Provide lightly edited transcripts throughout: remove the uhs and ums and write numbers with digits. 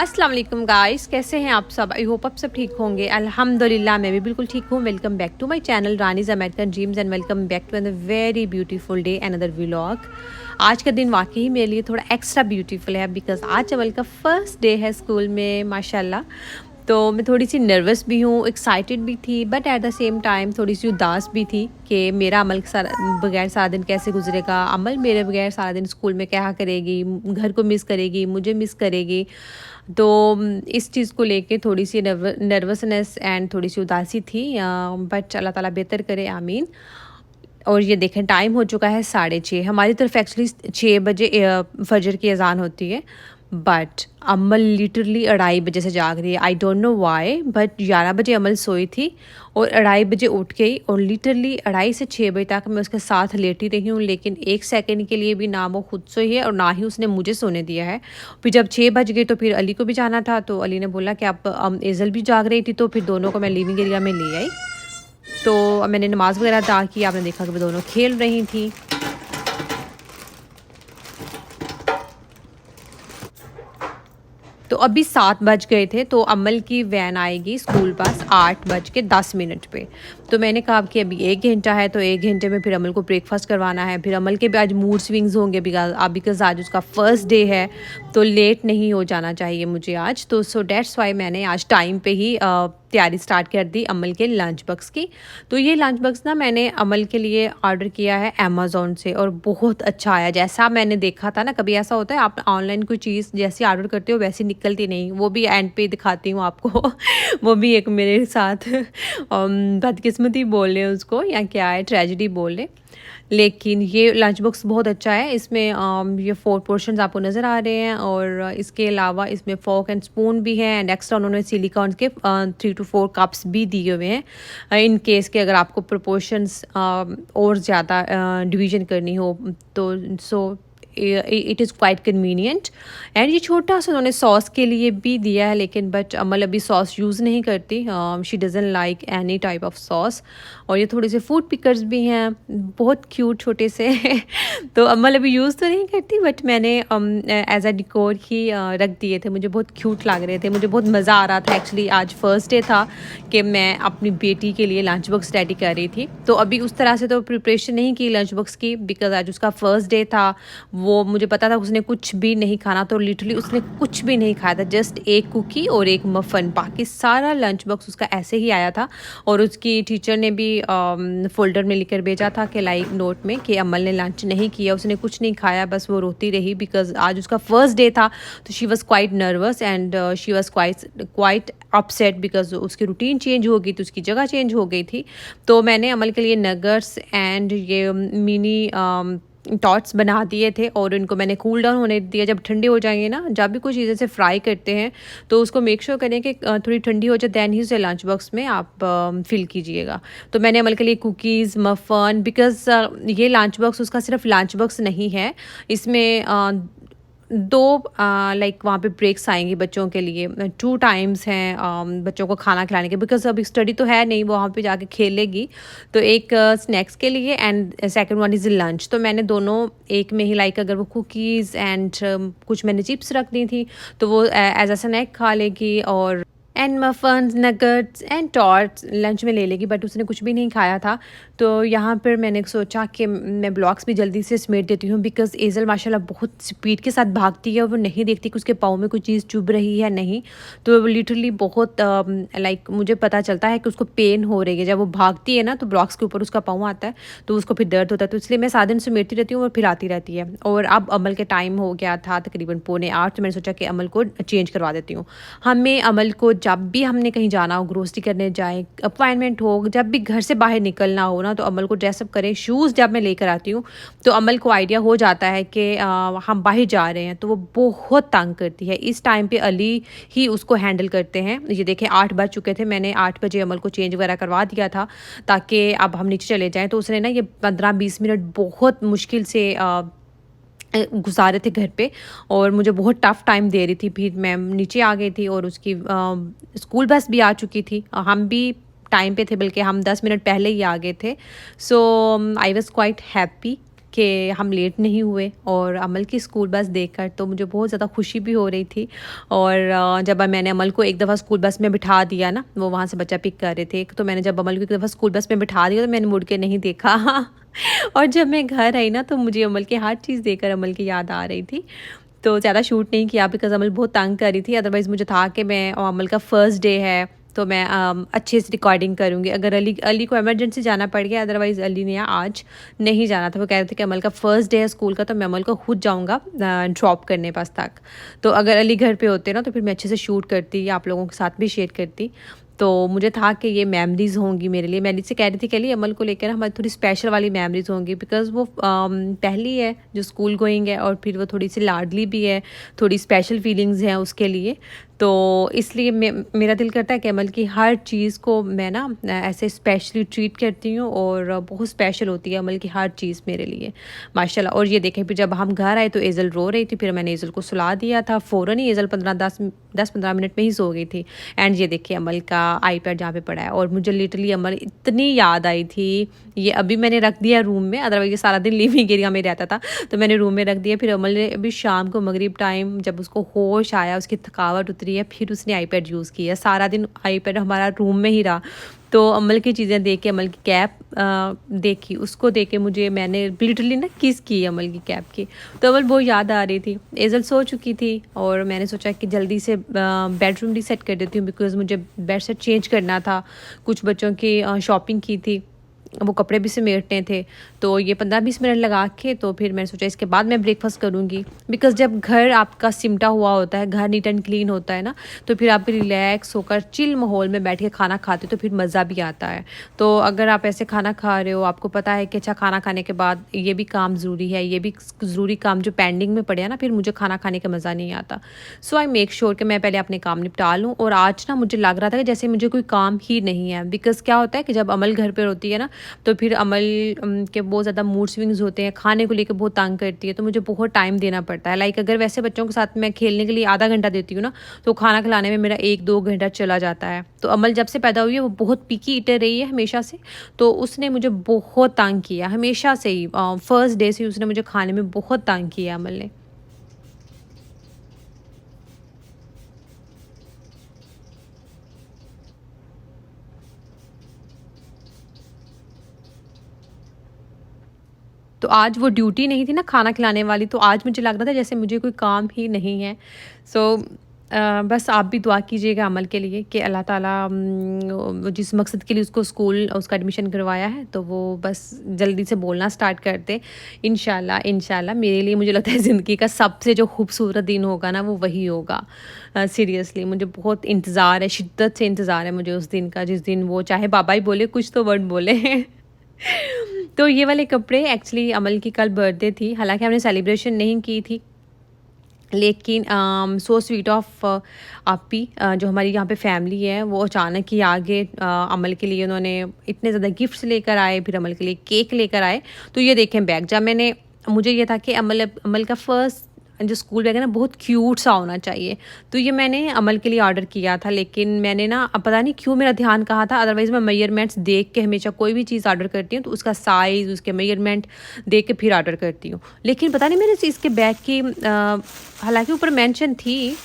अस्सलाम वालेकुम गाइस, कैसे हैं आप सब। आई होप आप सब ठीक होंगे। अल्हम्दुलिल्लाह मैं भी बिल्कुल ठीक हूँ। Welcome back to my channel Rani's American dreams and welcome back to a very beautiful day another vlog. आज का दिन वाकई मेरे लिए थोड़ा एक्स्ट्रा ब्यूटीफुल है बिकॉज आज अमल का फर्स्ट डे है स्कूल में माशाल्लाह। तो मैं थोड़ी सी नर्वस भी हूँ, एक्साइटेड भी थी, but at the same time थोड़ी सी उदास भी थी कि मेरा अमल बगैर सारा दिन कैसे गुजरेगा। अमल मेरे बगैर सारा दिन स्कूल में क्या करेगी, घर को मिस करेगी, मुझे मिस करेगी। तो इस चीज़ को लेके थोड़ी सी नर्वसनेस एंड थोड़ी सी उदासी थी, बट अल्लाह ताला बेहतर करे, आमीन। और ये देखें टाइम हो चुका है 6:30। हमारी तरफ एक्चुअली 6 बजे फजर की अजान होती है, बट अमल लिटरली 2:30 बजे से जाग रही है। I don't know why, but 11 बजे अमल सोई थी और 2:30 बजे उठ गई और लिटरली 2:30 से 6 बजे तक मैं उसके साथ लेटी रही हूँ, लेकिन एक सेकंड के लिए भी ना वो खुद सोई है और ना ही उसने मुझे सोने दिया है। फिर जब 6 बज गए तो फिर अली को भी जाना था, तो अली ने बोला कि आप एज़ल भी जाग रही थी, तो फिर दोनों को मैं लिविंग एरिया में ले आई। तो मैंने नमाज़ वगैरह अदा की, आपने देखा कि वो दोनों खेल रही थी। तो अभी 7 बज गए थे, तो अमल की वैन आएगी स्कूल बस 8:10 पे। तो मैंने कहा कि अभी 1 घंटा है, तो 1 घंटे में फिर अमल को ब्रेकफास्ट करवाना है। फिर अमल के भी आज मूड स्विंग्स होंगे बिकॉज आज उसका फर्स्ट डे है, तो लेट नहीं हो जाना चाहिए मुझे आज। तो सो डेट्स वाई मैंने आज टाइम पे ही तैयारी स्टार्ट कर दी अमल के लंच बॉक्स की। तो ये लंच बॉक्स ना मैंने अमल के लिए ऑर्डर किया है अमेज़ॉन से और बहुत अच्छा आया। जैसा मैंने देखा था ना, कभी ऐसा होता है आप ऑनलाइन कोई चीज़ जैसी ऑर्डर करते हो वैसी निकलती नहीं, वो भी एंड पे दिखाती हूँ आपको वो भी एक मेरे साथ बदकिस्मती बोल लें उसको या क्या है, ट्रेजेडी बोल लें। लेकिन ये लंच बॉक्स बहुत अच्छा है। इसमें ये 4 पोर्शंस आपको नज़र आ रहे हैं और इसके अलावा इसमें फोक एंड स्पून भी है एंड एक्स्ट्रा उन्होंने सिलिकॉन के 3 to 4 कप्स भी दिए हुए हैं इन केस के अगर आपको प्रोपोर्शंस और ज़्यादा डिवीज़न करनी हो तो। So it is quite convenient. And ये छोटा सा उन्होंने सॉस के लिए भी दिया है, लेकिन बट अमल अभी सॉस यूज़ नहीं करती, she doesn't like any type of sauce. और ये थोड़े से फूड पिकर्स भी हैं, बहुत क्यूट छोटे से तो अमल अभी यूज़ तो नहीं करती, बट मैंने एज अ डिकोर ही रख दिए थे। मुझे बहुत क्यूट लग रहे थे, मुझे बहुत मज़ा आ रहा था। एक्चुअली आज फर्स्ट डे था कि मैं अपनी बेटी के लिए लंच बॉक्स रेडी कर रही थी, तो अभी उस तरह से तो प्रिपरेशन नहीं की लंच बॉक्स की बिकॉज आज उसका फर्स्ट डे था। वो मुझे पता था उसने कुछ भी नहीं खाना, तो लिटरली उसने कुछ भी नहीं खाया था, जस्ट एक कुकी और एक मफ़न। बाकी सारा लंच बॉक्स उसका ऐसे ही आया था और उसकी टीचर ने भी फोल्डर में लिखकर भेजा था कि लाइक नोट में कि अमल ने लंच नहीं किया, उसने कुछ नहीं खाया, बस वो रोती रही बिकॉज आज उसका फर्स्ट डे था। तो she was quite nervous and she was quite upset because उसकी रूटीन चेंज हो गई थी, उसकी जगह चेंज हो गई थी। तो मैंने अमल के लिए नगर्स एंड ये मिनी टॉट्स बना दिए थे और इनको मैंने कूल डाउन होने दिया। जब ठंडे हो जाएंगे ना, जब भी कोई चीज़ें से फ्राई करते हैं तो उसको मेक श्योर करें कि थोड़ी ठंडी हो जाए, दैन ही उसे लंच बॉक्स में आप फिल कीजिएगा। तो मैंने अमल के लिए कुकीज़, मफ़न, बिकॉज़ ये लंच बॉक्स उसका सिर्फ लंच बॉक्स नहीं है, इसमें 2 लाइक वहाँ पे ब्रेक्स आएंगी बच्चों के लिए, 2 टाइम्स हैं बच्चों को खाना खिलाने के, बिकॉज अभी स्टडी तो है नहीं, वो वहाँ पे जाके खेलेगी। तो एक स्नैक्स के लिए and second one is lunch. तो मैंने दोनों एक में ही लाइक अगर वो कुकीज़ एंड कुछ मैंने चिप्स रख दी थी तो वो एज अ स्नैक खा लेगी और and muffins, nuggets and tarts lunch में ले लेगी, बट उसने कुछ भी नहीं खाया था। तो यहाँ पर मैंने सोचा कि मैं ब्लॉग्स भी जल्दी से समेट देती हूँ बिकॉज़ एज़ल माशाल्लाह बहुत स्पीड के साथ भागती है और वो नहीं देखती कि उसके पाँव में कोई चीज़ चुभ रही है नहीं। तो लिटरली बहुत लाइक मुझे पता चलता है कि उसको पेन हो रही है। जब वो भागती है ना तो ब्लॉक्स के ऊपर उसका पाँव आता है तो उसको फिर दर्द होता है, तो इसलिए मैं सारा दिन समेटती रहती हूँ और फिर आती रहती है। और अब अमल के टाइम हो गया था तकरीबन 7:45, तो मैंने सोचा कि अमल को चेंज करवा देती हूँ। हमें अमल को जब भी हमने कहीं जाना हो, ग्रोसरी करने जाए, अपॉइंटमेंट हो, जब भी घर से बाहर निकलना हो ना, तो अमल को ड्रेसअप करें। शूज़ जब मैं लेकर आती हूँ तो अमल को आइडिया हो जाता है कि हम बाहर जा रहे हैं, तो वो बहुत तंग करती है। इस टाइम पे अली ही उसको हैंडल करते हैं। ये देखें 8 बज चुके थे, मैंने 8 बजे अमल को चेंज वगैरह करवा दिया था ताकि अब हम नीचे चले जाएँ। तो उसने ना ये 15-20 मिनट बहुत मुश्किल से गुजारे थे घर पे और मुझे बहुत टफ़ टाइम दे रही थी। फिर मैं नीचे आ गई थी और उसकी स्कूल बस भी आ चुकी थी, हम भी टाइम पे थे, बल्कि हम 10 मिनट पहले ही आ गए थे। सो आई वॉज़ क्वाइट हैप्पी कि हम लेट नहीं हुए और अमल की स्कूल बस देखकर तो मुझे बहुत ज़्यादा खुशी भी हो रही थी। और जब मैंने अमल को एक दफ़ा स्कूल बस में बिठा दिया ना, वो वहाँ से बच्चा पिक कर रहे थे, तो मैंने जब अमल को एक दफ़ा स्कूल बस में बिठा दिया तो मैंने मुड़ के नहीं देखा। और जब मैं घर आई ना तो मुझे अमल की हर चीज़ देखकर अमल की याद आ रही थी। तो ज़्यादा शूट नहीं किया बिकॉज़ अमल बहुत तंग कर रही थी। अदरवाइज़ मुझे था कि मैं अमल का फ़र्स्ट डे है तो मैं अच्छे से रिकॉर्डिंग करूँगी। अगर अली अली को इमरजेंसी जाना पड़ गया, अदरवाइज़ अली ने आज नहीं जाना था। वो कह रहे थे कि अमल का फ़र्स्ट डे है स्कूल का, तो मैं अमल को खुद जाऊँगा ड्रॉप करने बस तक। तो अगर अली घर पे होते ना तो फिर मैं अच्छे से शूट करती, आप लोगों के साथ भी शेयर करती। तो मुझे था कि ये मेमोरीज़ होंगी मेरे लिए। मैं अली से कह रही थी कि अली अमल को लेकर हमारी थोड़ी स्पेशल वाली मेमोरीज़ होंगी बिकॉज़ वो पहली है जो स्कूल गोइंग है और फिर वो थोड़ी सी लाडली भी है, थोड़ी स्पेशल फीलिंग्स हैं उसके लिए। तो इसलिए मेरा दिल करता है कि अमल की हर चीज़ को मैं ना ऐसे स्पेशली ट्रीट करती हूँ और बहुत स्पेशल होती है अमल की हर चीज़ मेरे लिए माशाल्लाह। और ये देखें फिर जब हम घर आए तो एज़ल रो रही थी, फिर मैंने एज़ल को सुला दिया था फ़ौरन ही। एज़ल 10-15 मिनट में ही सो गई थी। एंड ये देखिए अमल का आईपैड जहाँ पे पड़ा है और मुझे लिटरली अमल इतनी याद आई थी। ये अभी मैंने रख दिया रूम में, अदरवाइज़ ये सारा दिन लिविंग एरिया में रहता था, तो मैंने रूम में रख दिया। फिर अमल ने अभी शाम को मगरिब टाइम जब उसको होश आया, उसकी थकावट उतरी है, फिर उसने आईपैड यूज़ किया। सारा दिन आईपैड हमारा रूम में ही रहा। तो अमल की चीज़ें देख के, अमल की कैप देखी, उसको देख के मैंने लिटरली ना किस की अमल की कैप की। तो अमल बहुत याद आ रही थी। एज़ल सो चुकी थी और मैंने सोचा कि जल्दी से बेडरूम रीसेट कर देती हूँ बिकॉज़ मुझे बेड सेट चेंज करना था। कुछ बच्चों की शॉपिंग की थी, वो कपड़े भी समेटने थे। तो ये 15-20 मिनट लगा के तो फिर मैंने सोचा इसके बाद मैं ब्रेकफास्ट करूँगी बिकॉज़ जब घर आपका सिमटा हुआ होता है, घर नीट एंड क्लीन होता है ना, तो फिर आप रिलैक्स होकर चिल माहौल में बैठ के खाना खाते हो तो फिर मज़ा भी आता है। तो अगर आप ऐसे खाना खा रहे हो, आपको पता है कि अच्छा खाना खाने के बाद ये भी काम ज़रूरी है, ये भी ज़रूरी काम जो पेंडिंग में पड़े हैं ना, फिर मुझे खाना खाने का मज़ा नहीं आता। सो आई मेक श्योर कि मैं पहले अपने काम निपटा लूँ। और आज ना मुझे लग रहा था कि जैसे मुझे कोई काम ही नहीं है बिकॉज़ क्या होता है कि जब अमल घर पर होती है ना तो फिर अमल के बहुत ज़्यादा मूड स्विंग्स होते हैं, खाने को लेकर बहुत तंग करती है, तो मुझे बहुत टाइम देना पड़ता है। लाइक अगर वैसे बच्चों के साथ मैं खेलने के लिए आधा घंटा देती हूँ ना, तो खाना खिलाने में मेरा 1-2 घंटा चला जाता है। तो अमल जब से पैदा हुई है वो बहुत पिकी ईटर रही है हमेशा से, तो उसने मुझे बहुत तंग किया हमेशा से ही। फर्स्ट डे से ही उसने मुझे खाने में बहुत तंग किया अमल ने। तो आज वो ड्यूटी नहीं थी ना खाना खिलाने वाली, तो आज मुझे लग रहा था जैसे मुझे कोई काम ही नहीं है। सो बस आप भी दुआ कीजिएगा अमल के लिए कि अल्लाह ताला वो जिस मकसद के लिए उसको स्कूल उसका एडमिशन करवाया है तो वो बस जल्दी से बोलना स्टार्ट कर दे। इंशाल्लाह इंशाल्लाह मेरे लिए मुझे लगता है ज़िंदगी का सबसे जो खूबसूरत दिन होगा ना वो वही होगा। सीरियसली मुझे बहुत इंतज़ार है, शिद्दत से इंतज़ार है मुझे उस दिन का, जिस दिन वो चाहे बाबा ही बोले, कुछ तो वर्ड बोले। तो ये वाले कपड़े एक्चुअली अमल की कल बर्थडे थी, हालाँकि हमने सेलिब्रेशन नहीं की थी, लेकिन सो स्वीट ऑफ आप्पी जो हमारी यहाँ पे फैमिली है, वो अचानक ही आगे अमल के लिए उन्होंने इतने ज़्यादा गिफ्ट्स लेकर आए, फिर अमल के लिए केक लेकर आए। तो ये देखें बैग, जब मैंने मुझे ये था कि अमल का फर्स्ट जो स्कूल बैग है ना बहुत क्यूट सा होना चाहिए, तो ये मैंने अमल के लिए ऑर्डर किया था। लेकिन मैंने ना अब पता नहीं क्यों मेरा ध्यान कहाँ था, अदरवाइज़ मैं मेजरमेंट्स देख के हमेशा कोई भी चीज़ ऑर्डर करती हूँ तो उसका साइज़, उसके मेजरमेंट देख के फिर ऑर्डर करती हूँ। लेकिन पता नहीं मेरे इसके बैग की हालांकि ऊपर मेंशन थी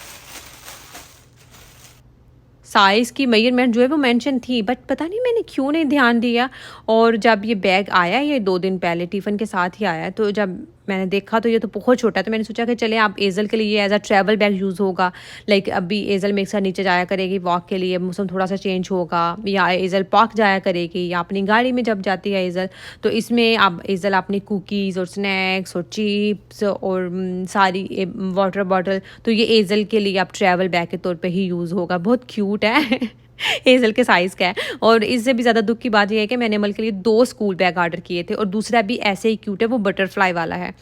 साइज़ की, मेजरमेंट जो है वो मेंशन थी, बट पता नहीं मैंने क्यों नहीं ध्यान दिया। और जब ये बैग आया, ये 2 दिन पहले टिफ़िन के साथ ही आया, तो जब मैंने देखा तो ये तो बहुत छोटा है, तो मैंने सोचा कि चले आप एज़ल के लिए as a travel bag use होगा। लाइक अभी एज़ल मेरे साथ नीचे जाया करेगी वॉक के लिए, मौसम थोड़ा सा चेंज होगा, या एज़ल पार्क जाया करेगी या अपनी गाड़ी में जब जाती है एज़ल, तो इसमें आप एज़ल अपनी कुकीज़ और स्नैक्स और चिप्स और सारी वाटर बॉटल, तो ये एज़ल के लिए आप ट्रैवल बैग के तौर पे ही यूज़ होगा। बहुत क्यूट है। हेज़ल के साइज़ का है। और इससे भी ज़्यादा दुःख की बात ये है कि मैंने अमल के लिए 2 स्कूल बैग ऑर्डर किए थे और दूसरा भी ऐसे ही क्यूट है, वो बटरफ्लाई वाला है।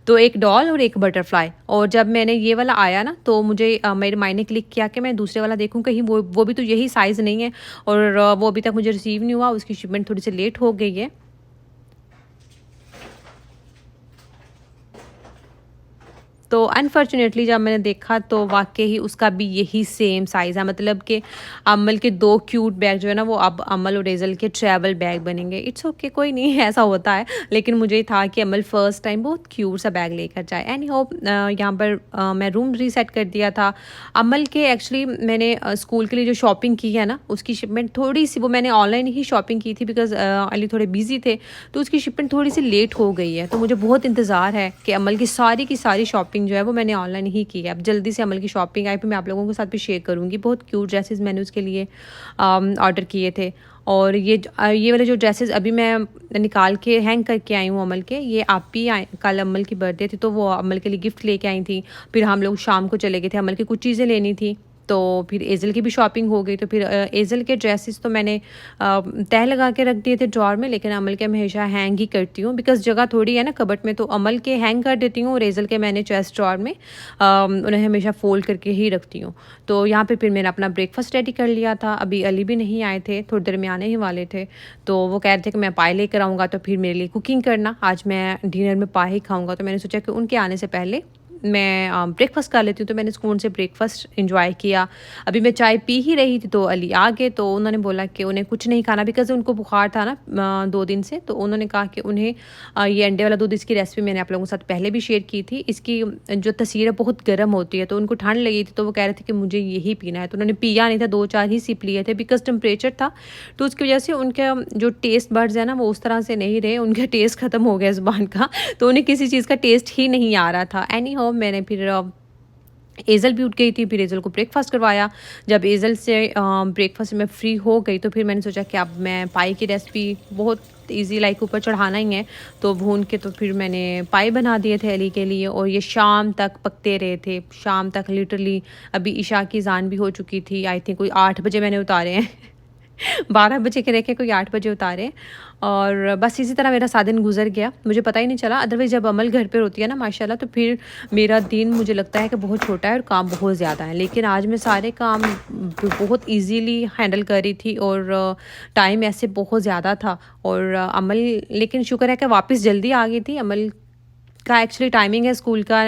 तो एक डॉल और एक बटरफ्लाई। और जब मैंने ये वाला आया ना तो मुझे मेरे माइंड ने क्लिक किया कि मैं दूसरे वाला देखूँ कहीं वो भी तो यही साइज़ नहीं है, और वो अभी तक मुझे रिसीव नहीं हुआ, उसकी शिपमेंट थोड़ी सी लेट हो गई है। तो अनफॉर्चुनेटली जब मैंने देखा तो वाकई ही उसका भी यही सेम साइज़ है, मतलब कि अम्मल के 2 क्यूट बैग जो है ना वो अब अम्मल और एज़ल के ट्रैवल बैग बनेंगे। इट्स ओके, कोई नहीं ऐसा होता है, लेकिन मुझे था कि अम्मल फ़र्स्ट टाइम बहुत क्यूट सा बैग लेकर जाए। एनी होप यहाँ पर मैं रूम रीसेट कर दिया था। अम्मल के एक्चुअली मैंने स्कूल के लिए जो शॉपिंग की है ना उसकी शिपमेंट थोड़ी सी, वो मैंने ऑनलाइन ही शॉपिंग की थी बिकॉज़ अली थोड़े बिज़ी थे, तो उसकी शिपमेंट थोड़ी सी लेट हो गई है। तो मुझे बहुत इंतज़ार है कि अम्मल की सारी शॉपिंग जो है वो मैंने ऑनलाइन ही की है। अब जल्दी से अमल की शॉपिंग आई, फिर मैं आप लोगों के साथ भी शेयर करूँगी। बहुत क्यूट ड्रेसेस मैंने उसके लिए ऑर्डर किए थे, और ये वाले जो ड्रेसेस अभी मैं निकाल के हैंग करके आई हूँ अमल के, ये आप भी आए, कल अमल की बर्थडे थी तो वो अमल के लिए गिफ्ट लेके आई थी। फिर हम लोग शाम को चले गए थे, अमल की कुछ चीज़ें लेनी थी, तो फिर एज़ल की भी शॉपिंग हो गई। तो फिर एज़ल के ड्रेसेस तो मैंने तह लगा के रख दिए थे ड्रॉर में, लेकिन अमल के मैं हमेशा हैंग ही करती हूँ बिकॉज़ जगह थोड़ी है ना कबट में, तो अमल के हैंग कर देती हूँ और एज़ल के मैंने चेस्ट ड्रॉर में उन्हें हमेशा फ़ोल्ड करके ही रखती हूँ। तो यहाँ पे फिर मैंने अपना ब्रेकफ़ास्ट रेडी कर लिया था। अभी अली भी नहीं आए थे, थोड़ी देर में आने ही वाले थे, तो वो कह रहे थे कि मैं पाए लेकर आऊँगा तो फिर मेरे लिए कुकिंग करना, आज मैं डिनर में पाए ही खाऊँगा। तो मैंने सोचा कि उनके आने से पहले मैं ब्रेकफ़ास्ट कर लेती हूँ, तो मैंने सुकून से ब्रेकफ़ास्ट एंजॉय किया। अभी मैं चाय पी ही रही थी तो अली आ गए, तो उन्होंने बोला कि उन्हें कुछ नहीं खाना बिकॉज़ उनको बुखार था ना 2 दिन से, तो उन्होंने कहा कि उन्हें ये अंडे वाला दूध, इसकी रेसिपी मैंने आप लोगों के साथ पहले भी शेयर की थी। इसकी जो तसीर है बहुत गर्म होती है, तो उनको ठंड लगी थी, तो वो कह रहे थे कि मुझे यही पीना है, तो उन्होंने पिया नहीं था, 2-4 ही सिप लिए थे बिकॉज़ टेम्परेचर था, तो उसकी वजह से उनका जो टेस्ट बड्स है ना वो उस तरह से नहीं रहे, उनका टेस्ट ख़त्म हो गया ज़ुबान का, तो उन्हें किसी चीज़ का टेस्ट ही नहीं आ रहा था। एनी हाउ मैंने फिर एज़ल भी उठ गई थी, फिर एज़ल को ब्रेकफ़ास्ट करवाया। जब एज़ल से ब्रेकफ़ास्ट में फ्री हो गई तो फिर मैंने सोचा कि अब मैं पाई की रेसिपी बहुत ईज़ी, लाइक ऊपर चढ़ाना ही है, तो भून के तो फिर मैंने पाई बना दिए थे अली के लिए, और ये शाम तक पकते रहे थे, शाम तक लिटरली। अभी इशा की अज़ान भी हो चुकी थी, आई थिंक कोई 8 बजे मैंने उतारे हैं। 12 बजे के रखे, कोई 8 बजे उतारे, और बस इसी तरह मेरा 7 दिन गुजर गया, मुझे पता ही नहीं चला। अदरवाइज़ जब अमल घर पे होती है ना माशाल्लाह, तो फिर मेरा दिन मुझे लगता है कि बहुत छोटा है और काम बहुत ज़्यादा है, लेकिन आज मैं सारे काम बहुत ईज़िली हैंडल कर रही थी, और टाइम ऐसे बहुत ज़्यादा था, और अमल, लेकिन शुक्र है कि वापस जल्दी आ गई थी। अमल का एक्चुअली टाइमिंग है स्कूल का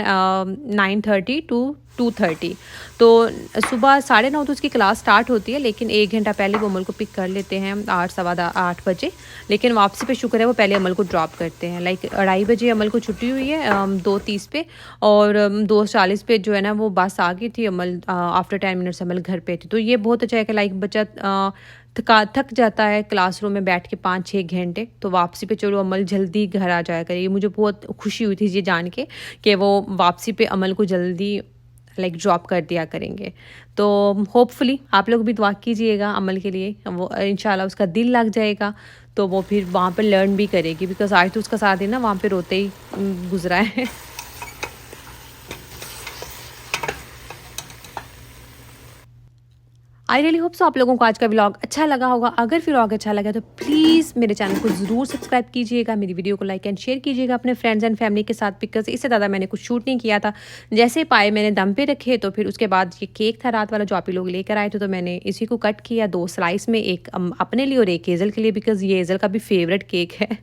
9:30 टू 2:30, तो सुबह 9:30 तो उसकी क्लास स्टार्ट होती है, लेकिन 1 घंटा पहले वो अमल को पिक कर लेते हैं 8 सवा 8 बजे, लेकिन वापसी पे शुक्र है वो पहले अमल को ड्रॉप करते हैं। लाइक 2:30 बजे अमल को छुट्टी हुई है 2:30 पे, और 2:40 पे जो है ना वो बस आ गई थी। अमल आफ्टर 10 मिनट्स अमल घर पे थी, तो ये बहुत अच्छा है कि लाइक बच्चा थक जाता है क्लासरूम में बैठ के 5-6 घंटे, तो वापसी पे चलो अमल जल्दी घर आ जाया करेगी। मुझे बहुत खुशी हुई थी ये जान के कि वो वापसी पे अमल को जल्दी लाइक ड्रॉप कर दिया करेंगे। तो होपफुली आप लोग भी दुआ कीजिएगा अमल के लिए, वो इंशाल्लाह उसका दिल लग जाएगा, तो वो फिर वहाँ पर लर्न भी करेगी, बिकॉज़ आज तो उसका सारा दिन ना वहाँ पे रोते ही गुजरा है। आई रियली होप सो आप लोगों को आज का व्लॉग अच्छा लगा होगा। अगर फिर व्लॉग अच्छा लगा तो प्लीज़ मेरे चैनल को ज़रूर सब्सक्राइब कीजिएगा, मेरी वीडियो को लाइक एंड शेयर कीजिएगा अपने फ्रेंड्स एंड फैमिली के साथ, बिकॉज इससे ज़्यादा मैंने कुछ शूट नहीं किया था। जैसे पाए मैंने दम पे रखे, तो फिर उसके बाद ये केक था रात वाला जो आप लोग लेकर आए थे, तो मैंने इसी को कट किया 2 स्लाइस में, एक अपने लिए और एक एज़ल के लिए, बिकॉज ये एज़ल का भी फेवरेट केक है।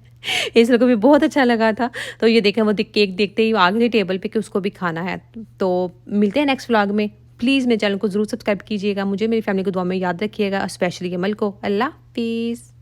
एज़ल को भी बहुत अच्छा लगा था, तो ये देखें वो केक देखते ही आ गई टेबल पे कि उसको भी खाना है। तो मिलते हैं नेक्स्ट व्लॉग में। प्लीज़ मेरे चैनल को ज़रूर सब्सक्राइब कीजिएगा, मुझे मेरी फैमिली को दुआ में याद रखिएगा, स्पेशली अमल को। अल्लाह हाफ़िज़।